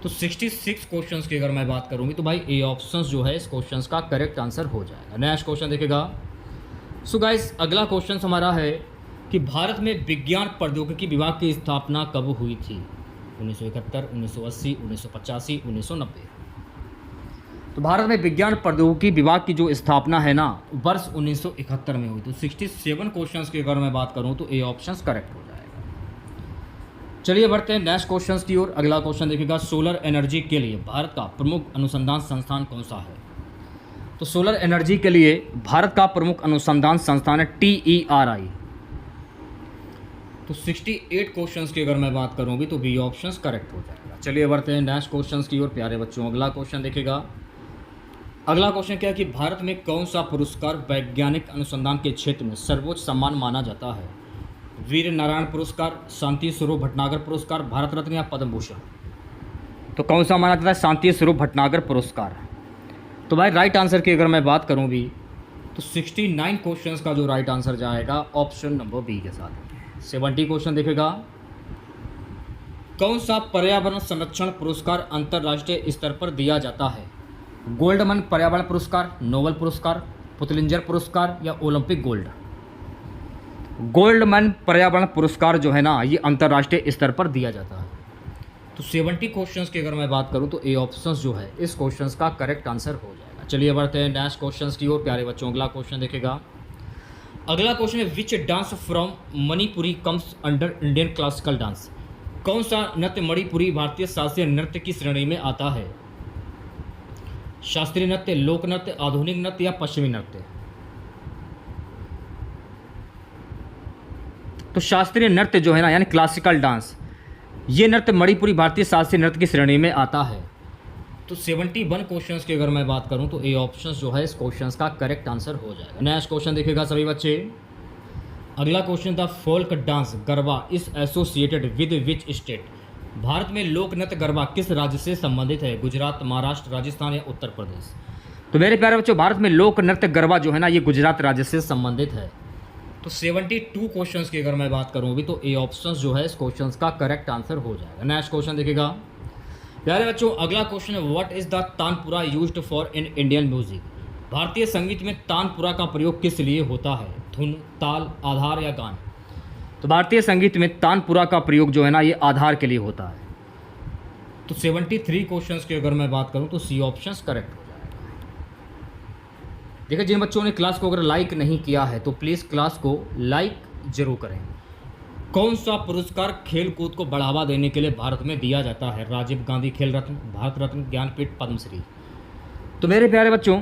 तो 66 क्वेश्चंस की अगर मैं बात करूंगी तो भाई ए ऑप्शंस जो है इस क्वेश्चंस का करेक्ट आंसर हो जाएगा। नेक्स्ट क्वेश्चन देखेगा। सो गाइस, अगला क्वेश्चन हमारा है कि भारत में विज्ञान प्रौद्योगिकी विभाग की स्थापना कब हुई थी? 1971, 1980, 1985, 1990। तो भारत में विज्ञान प्रौद्योगिकी विभाग की जो स्थापना है ना, वर्ष 1971 में हुई। तो 67 क्वेश्चंस की अगर मैं बात करूं तो ए ऑप्शंस करेक्ट हो जाएगा। चलिए बढ़ते हैं नेक्स्ट क्वेश्चंस की ओर। अगला क्वेश्चन देखिएगा, सोलर एनर्जी के लिए भारत का प्रमुख अनुसंधान संस्थान कौन सा है? तो सोलर एनर्जी के लिए भारत का प्रमुख अनुसंधान संस्थान है TERI। तो 68 क्वेश्चंस की अगर मैं बात करूंगी तो बी ऑप्शंस करेक्ट हो जाएगा। चलिए बढ़ते हैं नेक्स्ट क्वेश्चंस की ओर प्यारे बच्चों। अगला क्वेश्चन देखिएगा, अगला क्वेश्चन क्या है कि भारत में कौन सा पुरस्कार वैज्ञानिक अनुसंधान के क्षेत्र में सर्वोच्च सम्मान माना जाता है? वीर नारायण पुरस्कार, शांति स्वरूप भटनागर पुरस्कार, भारत रत्न या पद्म भूषण? तो कौन सा माना जाता है? शांति स्वरूप भटनागर पुरस्कार। तो भाई राइट आंसर की अगर मैं बात करूं भी तो 69 क्वेश्चंस का जो राइट आंसर जाएगा ऑप्शन नंबर बी के साथ। 70 क्वेश्चन देखेगा, कौन सा पर्यावरण संरक्षण पुरस्कार अंतर्राष्ट्रीय स्तर पर दिया जाता है? गोल्डमैन पर्यावरण पुरस्कार, नोबेल पुरस्कार, पुतलिंजर पुरस्कार या ओलंपिक गोल्ड? गोल्डमैन पर्यावरण पुरस्कार जो है ना, ये अंतर्राष्ट्रीय स्तर पर दिया जाता है। तो 70 क्वेश्चंस की अगर मैं बात करूं तो ए ऑप्शंस जो है इस क्वेश्चंस का करेक्ट आंसर हो जाएगा। चलिए बढ़ते हैं नेक्स्ट क्वेश्चंस की ओर प्यारे बच्चों। अगला क्वेश्चन देखेगा, अगला क्वेश्चन है, which dance from Manipuri comes under Indian classical dance? कौन सा नृत्य मणिपुरी भारतीय शास्त्रीय नृत्य की श्रेणी में आता है? शास्त्रीय नृत्य, लोक नृत्य, आधुनिक नृत्य या पश्चिमी नृत्य? तो शास्त्रीय नृत्य जो है ना, यानी क्लासिकल डांस, ये नृत्य मणिपुरी भारतीय शास्त्रीय नृत्य की श्रेणी में आता है। तो 71 क्वेश्चंस की अगर मैं बात करूं तो ए ऑप्शंस जो है इस क्वेश्चंस का करेक्ट आंसर हो जाएगा। नेक्स्ट क्वेश्चन देखिएगा सभी बच्चे। अगला क्वेश्चन था, folk dance garba is associated with which state? Bharat में लोक नृत्य गरबा किस राज्य से संबंधित है? गुजरात, महाराष्ट्र, राजस्थान या उत्तर प्रदेश? तो मेरे प्यारे बच्चों, भारत में लोक नृत्य गरबा जो है ना, ये गुजरात राज्य से संबंधित है। तो 72 क्वेश्चंस की अगर मैं बात करूँ भी तो ए ऑप्शंस जो है इस क्वेश्चंस का करेक्ट आंसर हो जाएगा। नेक्स्ट क्वेश्चन देखिएगा प्यारे बच्चों। अगला क्वेश्चन है, what is the tanpura used for in Indian music? भारतीय संगीत में तानपुरा का प्रयोग किस लिए होता है? धुन, ताल, आधार या गान? तो भारतीय संगीत में तानपुरा का प्रयोग जो है ना ये आधार के लिए होता है। तो 73 क्वेश्चंस की अगर मैं बात करूं तो सी ऑप्शंस करेक्ट हो जाएगा। देखिए जिन बच्चों ने क्लास को अगर लाइक नहीं किया है तो प्लीज़ क्लास को लाइक जरूर करें। कौन सा पुरस्कार खेल कूद को बढ़ावा देने के लिए भारत में दिया जाता है? राजीव गांधी खेल रत्न, भारत रत्न, ज्ञानपीठ, पद्मश्री। तो मेरे प्यारे बच्चों,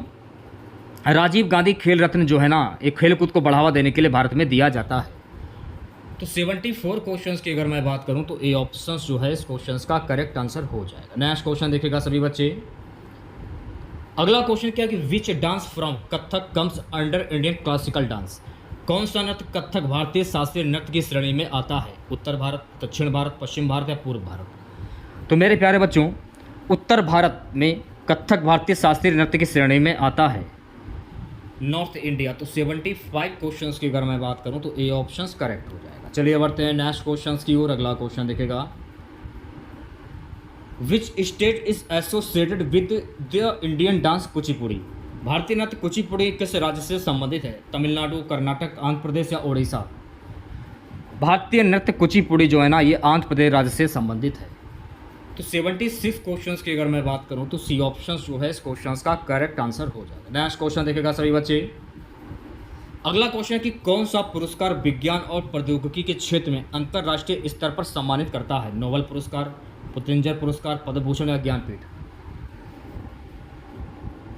राजीव गांधी खेल रत्न जो है ना एक खेल कूद को बढ़ावा देने के लिए भारत में दिया जाता है। तो 74 क्वेश्चंस की अगर मैं बात करूं तो ए ऑप्शंस जो है इस क्वेश्चंस का करेक्ट आंसर हो जाएगा। नेक्स्ट क्वेश्चन देखिएगा सभी बच्चे। अगला क्वेश्चन क्या कि which dance from Kathak comes under Indian classical dance? कौन सा नृत्य कथक भारतीय शास्त्रीय नृत्य की श्रेणी में आता है? उत्तर भारत, दक्षिण भारत, पश्चिम भारत या पूर्व भारत? तो मेरे प्यारे बच्चों, उत्तर भारत में कथक भारतीय शास्त्रीय नृत्य की श्रेणी में आता है। North India. तो 75 क्वेश्चंस की अगर मैं बात करूं तो ए ऑप्शंस करेक्ट हो जाएगा। चलिए बढ़ते हैं नेक्स्ट क्वेश्चंस की ओर। अगला क्वेश्चन देखेगा, which state is associated with the Indian dance Kuchipudi? भारतीय नृत्य कुचिपुड़ी किस राज्य से संबंधित है? तमिलनाडु, कर्नाटक, आंध्र प्रदेश या ओडिशा? भारतीय नृत्य कुचिपुड़ी जो है ना ये आंध्र प्रदेश राज्य से संबंधित है। तो 76 क्वेश्चंस की अगर मैं बात करूं तो सी ऑप्शंस जो है इस क्वेश्चंस का करेक्ट आंसर हो जाएगा। नेक्स्ट क्वेश्चन देखेगा सभी बच्चे। अगला क्वेश्चन कि कौन सा पुरस्कार विज्ञान और प्रौद्योगिकी के क्षेत्र में अंतर्राष्ट्रीय स्तर पर सम्मानित करता है? नोबेल पुरस्कार, पुलित्जर पुरस्कार, पद्म भूषण या ज्ञानपीठ?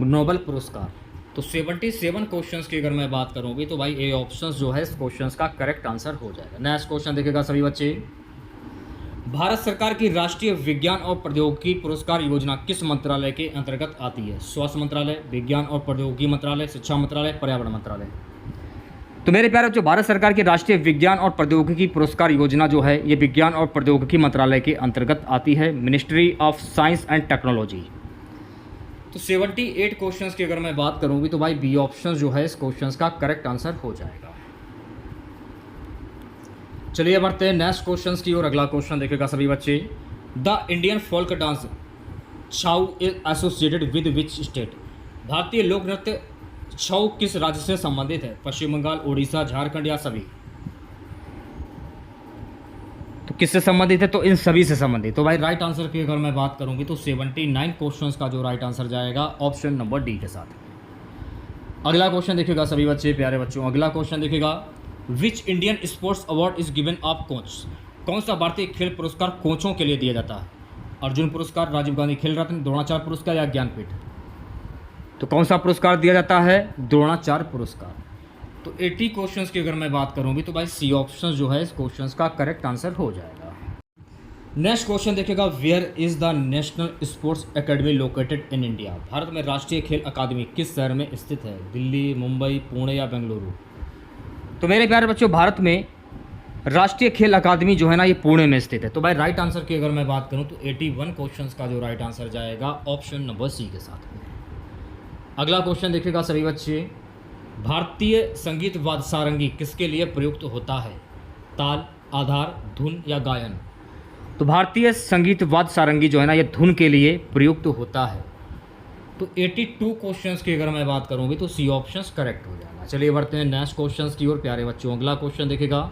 नोबेल पुरस्कार। तो 77 क्वेश्चंस की अगर मैं बात करूंगी तो भाई ए ऑप्शंस जो है इस क्वेश्चंस का करेक्ट आंसर हो जाएगा। नेक्स्ट क्वेश्चन देखेगा सभी बच्चे। भारत सरकार की राष्ट्रीय विज्ञान और प्रौद्योगिकी पुरस्कार योजना किस मंत्रालय के अंतर्गत आती है? स्वास्थ्य मंत्रालय, विज्ञान और प्रौद्योगिकी मंत्रालय, शिक्षा मंत्रालय, पर्यावरण मंत्रालय? तो मेरे प्यारे बच्चों, भारत सरकार की राष्ट्रीय विज्ञान और प्रौद्योगिकी पुरस्कार योजना जो है ये विज्ञान और प्रौद्योगिकी मंत्रालय के अंतर्गत आती है, ministry of science and technology. तो 78 क्वेश्चंस की अगर मैं बात करूंगी तो भाई बी ऑप्शन जो है इस क्वेश्चंस का करेक्ट आंसर हो जाएगा। चलिए बढ़ते हैं नेक्स्ट क्वेश्चंस की ओर। अगला क्वेश्चन देखेगा सभी बच्चे। The Indian folk dance Chhau is associated with which state? भारतीय लोक नृत्य छऊ किस राज्य से संबंधित है? पश्चिम बंगाल, उड़ीसा, झारखंड या सभी? तो किससे संबंधित है? तो इन सभी से संबंधित। तो भाई राइट आंसर की अगर मैं बात करूंगी तो 79 क्वेश्चंस का जो राइट आंसर जाएगा ऑप्शन नंबर डी के साथ। अगला क्वेश्चन देखिएगा सभी बच्चे, प्यारे बच्चों। अगला क्वेश्चन देखिएगा, which Indian sports award is given of coach? कौन सा भारतीय खेल पुरस्कार कोचों के लिए दिया जाता है? अर्जुन पुरस्कार, राजीव गांधी खेल रत्न, द्रोणाचार्य पुरस्कार या ज्ञानपीठ? तो कौन सा पुरस्कार दिया जाता है? द्रोणाचार्य पुरस्कार। तो 80 क्वेश्चंस की अगर मैं बात करूंगी तो भाई सी ऑप्शन जो है इस क्वेश्चंस का करेक्ट आंसर हो जाएगा। नेक्स्ट क्वेश्चन देखेगा, where is the national sports academy located in India? भारत में राष्ट्रीय खेल अकादमी किस शहर में स्थित है? दिल्ली, मुंबई, पुणे या बेंगलुरु? तो मेरे प्यारे बच्चों, भारत में राष्ट्रीय खेल अकादमी जो है ना ये पुणे में स्थित है। तो भाई राइट आंसर की अगर मैं बात करूं तो 81 क्वेश्चंस का जो राइट आंसर जाएगा ऑप्शन नंबर सी के साथ। अगला क्वेश्चन देखिएगा सभी बच्चे, भारतीय संगीत वाद्य सारंगी किसके लिए प्रयुक्त होता है? ताल, आधार, धुन या गायन? तो भारतीय संगीत वाद्य सारंगी जो है ना ये धुन के लिए प्रयुक्त होता है। तो 82 क्वेश्चंस की अगर मैं बात करूंगी तो सी ऑप्शंस करेक्ट हो जाएगा। चलिए बढ़ते हैं नेक्स्ट क्वेश्चंस की ओर, प्यारे बच्चों। अगला क्वेश्चन देखेगा।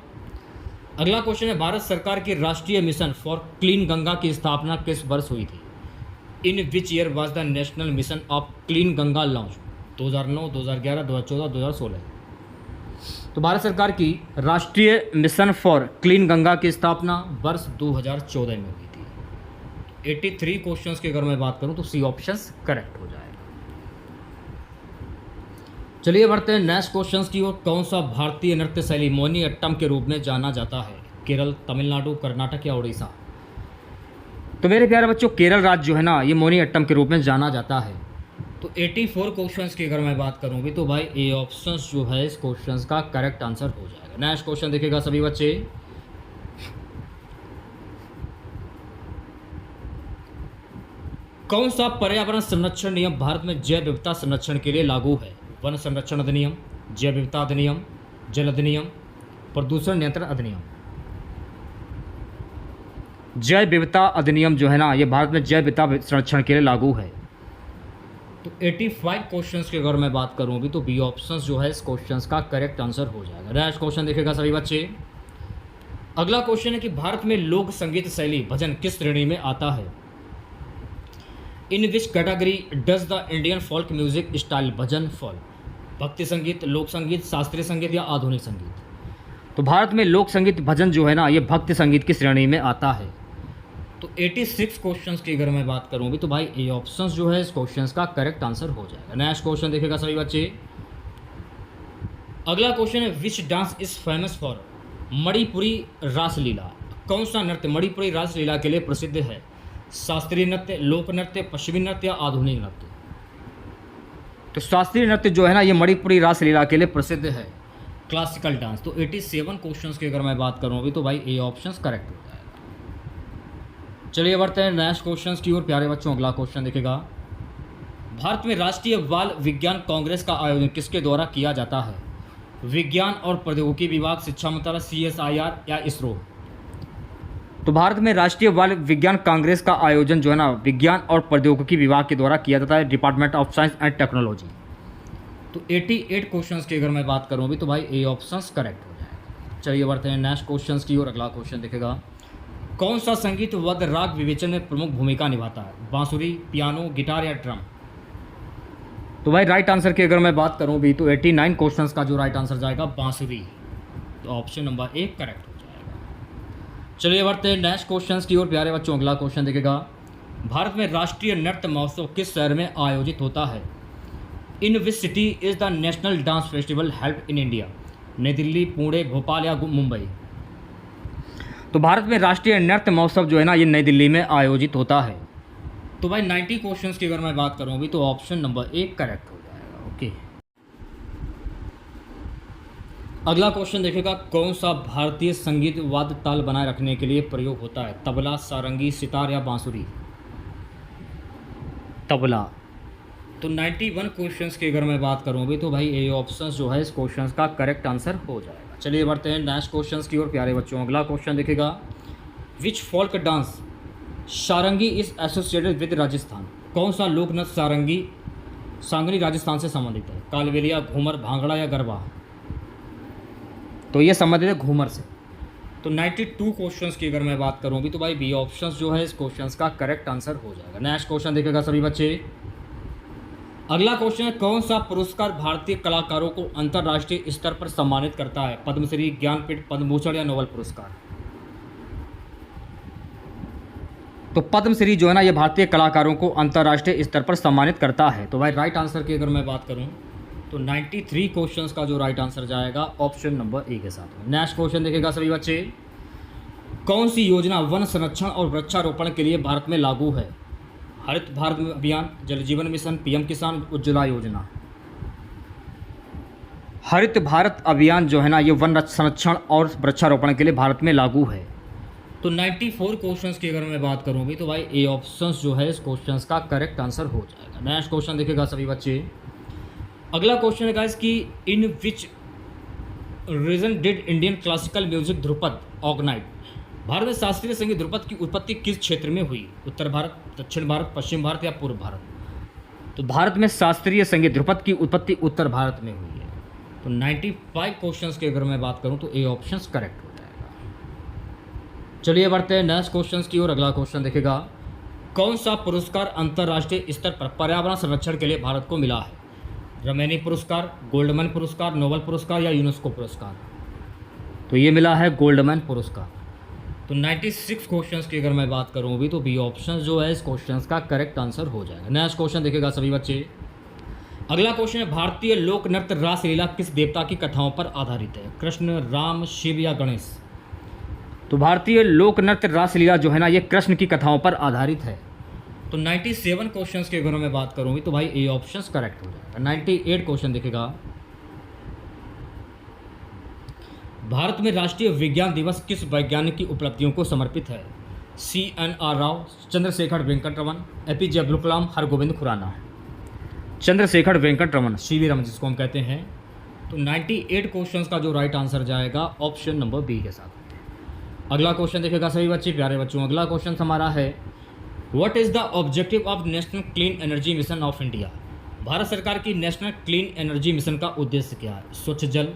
अगला क्वेश्चन है, भारत सरकार की राष्ट्रीय मिशन फॉर क्लीन गंगा की स्थापना किस वर्ष हुई थी? In which year was the national mission of clean Ganga launch? 2009, 2011, 2014, 2016? तो भारत सरकार की राष्ट्रीय मिशन फॉर क्लीन गंगा की स्थापना वर्ष 2014 में हुई थी। 83 क्वेश्चंस की अगर मैं बात करूं तो सी ऑप्शंस करेक्ट हो जाएगा। चलिए बढ़ते हैं नेक्स्ट क्वेश्चंस की ओर। कौन सा भारतीय नृत्य शैली मोहिनी अट्टम के रूप में जाना जाता है? केरल, तमिलनाडु, कर्नाटक या उड़ीसा? तो मेरे प्यारे बच्चों, केरल राज्य जो है ना ये मोहिनी अट्टम के रूप में जाना जाता है। तो 84 क्वेश्चंस की अगर मैं बात करूंगी तो भाई ए ऑप्शंस जो है इस क्वेश्चंस का करेक्ट आंसर हो जाएगा। नेक्स्ट क्वेश्चन देखिएगा सभी बच्चे। कौन सा पर्यावरण संरक्षण नियम भारत में जैव विविधता संरक्षण के लिए लागू है? वन संरक्षण अधिनियम, जैव विविधता अधिनियम, जल अधिनियम, प्रदूषण नियंत्रण अधिनियम? जैव विविधता अधिनियम जो है ना ये भारत में जैव विविधता संरक्षण के लिए लागू है। तो 85 क्वेश्चंस की अगर मैं बात करूं अभी तो बी ऑप्शंस जो है इस क्वेश्चंस का करेक्ट आंसर हो जाएगा। नेक्स्ट क्वेश्चन देखेगा सभी बच्चे। अगला क्वेश्चन है कि भारत में लोक संगीत शैली भजन किस श्रेणी में आता है? In which category does the Indian folk music style bhajan fall? भक्ति संगीत, लोक संगीत, शास्त्रीय संगीत या आधुनिक संगीत? तो भारत में लोक संगीत भजन जो है ना, ये भक्ति संगीत की श्रेणी में आता है। तो 86 क्वेश्चंस की अगर मैं बात करूँ भी तो भाई ए ऑप्शंस जो है इस क्वेश्चंस का करेक्ट आंसर हो जाएगा। नेक्स्ट क्वेश्चन देखेगा सभी बच्चे। अगला क्वेश्चन है which dance is famous for? Manipuri Raslila. कौन सा नृत्य मणिपुरी रासलीला के लिए प्रसिद्ध है? शास्त्रीय नृत्य, लोक नृत्य, पश्चिमी नृत्य या आधुनिक नृत्य? तो शास्त्रीय नृत्य जो है ना, ये मणिपुरी रासलीला के लिए प्रसिद्ध है, क्लासिकल डांस। तो 87 क्वेश्चंस की अगर मैं बात करूँ अभी तो भाई ए ऑप्शंस करेक्ट हो जाएगा। चलिए बढ़ते हैं नेक्स्ट क्वेश्चंस की ओर प्यारे बच्चों। अगला क्वेश्चन देखेगा, भारत में राष्ट्रीय बाल विज्ञान कांग्रेस का आयोजन किसके द्वारा किया जाता है? विज्ञान और प्रौद्योगिकी विभाग, शिक्षा मंत्रालय, CSIR या इसरो? तो भारत में राष्ट्रीय बाल विज्ञान कांग्रेस का आयोजन जो है ना, विज्ञान और प्रौद्योगिकी विभाग के द्वारा किया जाता है, department of science and technology. तो 88 क्वेश्चंस की अगर मैं बात करूँ अभी तो भाई ए ऑप्शंस करेक्ट हो जाएगा। चलिए बढ़ते हैं नेक्स्ट क्वेश्चंस की ओर। अगला क्वेश्चन देखेगा, कौन सा संगीत वाद्य राग विवेचन में प्रमुख भूमिका निभाता है? बांसुरी, पियानो, गिटार या ड्रम? तो भाई राइट आंसर की अगर मैं बात करूँ भी तो 89 क्वेश्चंस का जो राइट आंसर जाएगा बांसुरी। तो ऑप्शन नंबर 1 करेक्ट हो जाएगा। चलिए बढ़ते हैं नेक्स्ट क्वेश्चंस की ओर प्यारे बच्चों। अगला क्वेश्चन देखेगा, भारत में राष्ट्रीय नृत्य महोत्सव किस शहर में आयोजित होता है? In which city is the national dance festival held in India? New Delhi, Pune, Bhopal या मुंबई? तो भारत में राष्ट्रीय नृत्य महोत्सव जो है ना, ये नई दिल्ली में आयोजित होता है। तो भाई 90 क्वेश्चंस की अगर मैं बात करूँ अभी तो ऑप्शन नंबर 1 करेक्ट हो जाएगा। ओके, अगला क्वेश्चन देखेगा, कौन सा भारतीय संगीत वाद्य ताल बनाए रखने के लिए प्रयोग होता है? तबला, सारंगी, सितार या बांसुरी? तबला। तो 91 क्वेश्चंस की अगर मैं बात करूँ अभी तो भाई ए ऑप्शंस जो है इस क्वेश्चंस का करेक्ट आंसर हो जाएगा। चलिए बढ़ते हैं नेक्स्ट क्वेश्चंस की ओर प्यारे बच्चों। अगला क्वेश्चन देखेगा, which folk dance Sarangi is associated with Rajasthan? कौन सा लोक नृत्य सांगरी राजस्थान से संबंधित है? कालबेलिया, घूमर, भांगड़ा या गरबा? तो ये संबंधित है घूमर से। तो 92 क्वेश्चंस की अगर मैं बात करूँ अभी तो भाई बी ऑप्शंस जो है इस क्वेश्चंस का करेक्ट आंसर हो जाएगा। नेक्स्ट क्वेश्चन देखेगा सभी बच्चे। अगला क्वेश्चन है, कौन सा पुरस्कार भारतीय कलाकारों को अंतर्राष्ट्रीय स्तर पर सम्मानित करता है? पद्मश्री, ज्ञानपीठ, पद्मभूषण या नोबेल पुरस्कार? तो पद्मश्री जो है ना, ये भारतीय कलाकारों को अंतर्राष्ट्रीय स्तर पर सम्मानित करता है। तो भाई राइट आंसर की अगर मैं बात करूं तो 93 क्वेश्चंस का जो राइट आंसर जाएगा ऑप्शन नंबर 1 के साथ। नेक्स्ट क्वेश्चन देखेगा सभी बच्चे, कौन सी योजना वन संरक्षण और वृक्षारोपण के लिए भारत में लागू है? हरित भारत अभियान, जल जीवन मिशन, PM किसान, उज्ज्वला योजना? हरित भारत अभियान जो है ना, ये वन संरक्षण और वृक्षारोपण के लिए भारत में लागू है। तो 94 क्वेश्चंस की अगर मैं बात करूँ भी तो भाई ए ऑप्शंस जो है इस क्वेश्चंस का करेक्ट आंसर हो जाएगा। नेक्स्ट क्वेश्चन देखेगा सभी बच्चे। अगला क्वेश्चन है गाइस कि in which region did Indian classical music Dhrupad organise? भारत में शास्त्रीय संगीत ध्रुपद की उत्पत्ति किस क्षेत्र में हुई? उत्तर भारत, दक्षिण भारत, पश्चिम भारत या पूर्व भारत? तो भारत में शास्त्रीय संगीत ध्रुपद की उत्पत्ति उत्तर भारत में हुई है। तो 95 क्वेश्चंस की अगर मैं बात करूं तो ए ऑप्शंस करेक्ट हो जाएगा। चलिए बढ़ते हैं नेक्स्ट क्वेश्चंस की ओर। अगला क्वेश्चन देखेगा, कौन सा पुरस्कार अंतर्राष्ट्रीय स्तर पर पर्यावरण संरक्षण के लिए भारत को मिला है? रमैनी पुरस्कार, गोल्डमैन पुरस्कार, नोबेल पुरस्कार या यूनेस्को पुरस्कार? तो ये मिला है गोल्डमैन पुरस्कार। तो 96 क्वेश्चंस की अगर मैं बात करूँ भी तो बी ऑप्शन जो है इस क्वेश्चंस का करेक्ट आंसर हो जाएगा। नेक्स्ट क्वेश्चन देखेगा सभी बच्चे। अगला क्वेश्चन है, भारतीय लोक नृत्य रासलीला किस देवता की कथाओं पर आधारित है? कृष्ण, राम, शिव या गणेश? तो भारतीय लोक नृत्य रासलीला जो है ना, ये कृष्ण की कथाओं पर आधारित है। तो 97 क्वेश्चंस की अगर मैं बात करूँ तो भाई ए ऑप्शंस करेक्ट हो जाएगा। 98 क्वेश्चन देखेगा, भारत में राष्ट्रीय विज्ञान दिवस किस वैज्ञानिक की उपलब्धियों को समर्पित है? CNR Rao, Chandrashekhar Venkat Raman, APJ Abdul Kalam, Hargovind Khurana? Chandrashekhar Venkat Raman, CV Raman जिसको हम कहते हैं। तो 98 क्वेश्चंस का जो राइट आंसर जाएगा ऑप्शन नंबर बी के साथ। अगला क्वेश्चन देखेगा सभी बच्चे प्यारे बच्चों। अगला क्वेश्चन हमारा है, what is the objective of national clean energy mission of India? Bharat सरकार की नेशनल क्लीन एनर्जी मिशन का उद्देश्य क्या है? स्वच्छ जल,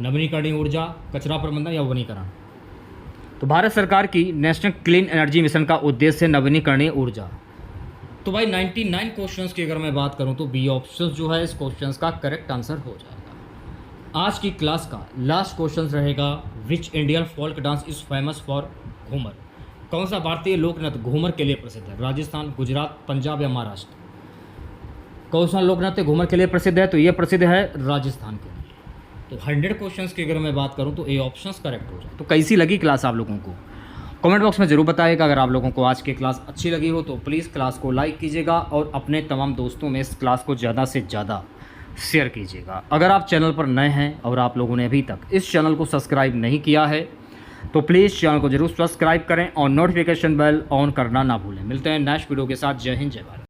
नवीनीकरणीय ऊर्जा, कचरा प्रबंधन या वनीकरण? तो भारत सरकार की नेशनल क्लीन एनर्जी मिशन का उद्देश्य नवीनीकरणीय ऊर्जा। तो भाई 99 क्वेश्चंस की अगर मैं बात करूं तो बी ऑप्शन जो है इस क्वेश्चंस का करेक्ट आंसर हो जाएगा। आज की क्लास का लास्ट क्वेश्चन रहेगा, which Indian folk dance is famous for Ghoomar. कौन सा भारतीय लोक नृत्य घूमर के लिए प्रसिद्ध है? राजस्थान, गुजरात, पंजाब या महाराष्ट्र? कौन सा लोक नृत्य घूमर के लिए प्रसिद्ध है? तो ये प्रसिद्ध है राजस्थान के लिए। तो 100 क्वेश्चंस की अगर मैं बात करूं तो ए ऑप्शंस करेक्ट हो जाए। तो कैसी लगी क्लास आप लोगों को? कमेंट बॉक्स में ज़रूर बताइएगा। अगर आप लोगों को आज की क्लास अच्छी लगी हो तो प्लीज़ क्लास को लाइक कीजिएगा और अपने तमाम दोस्तों में इस क्लास को ज़्यादा से ज़्यादा शेयर कीजिएगा। अगर आप चैनल पर नए हैं और आप लोगों ने अभी तक इस चैनल को सब्सक्राइब नहीं किया है तो प्लीज़ चैनल को ज़रूर सब्सक्राइब करें और नोटिफिकेशन बेल ऑन करना ना भूलें। मिलते हैं नेक्स्ट वीडियो के साथ। जय हिंद, जय भारत।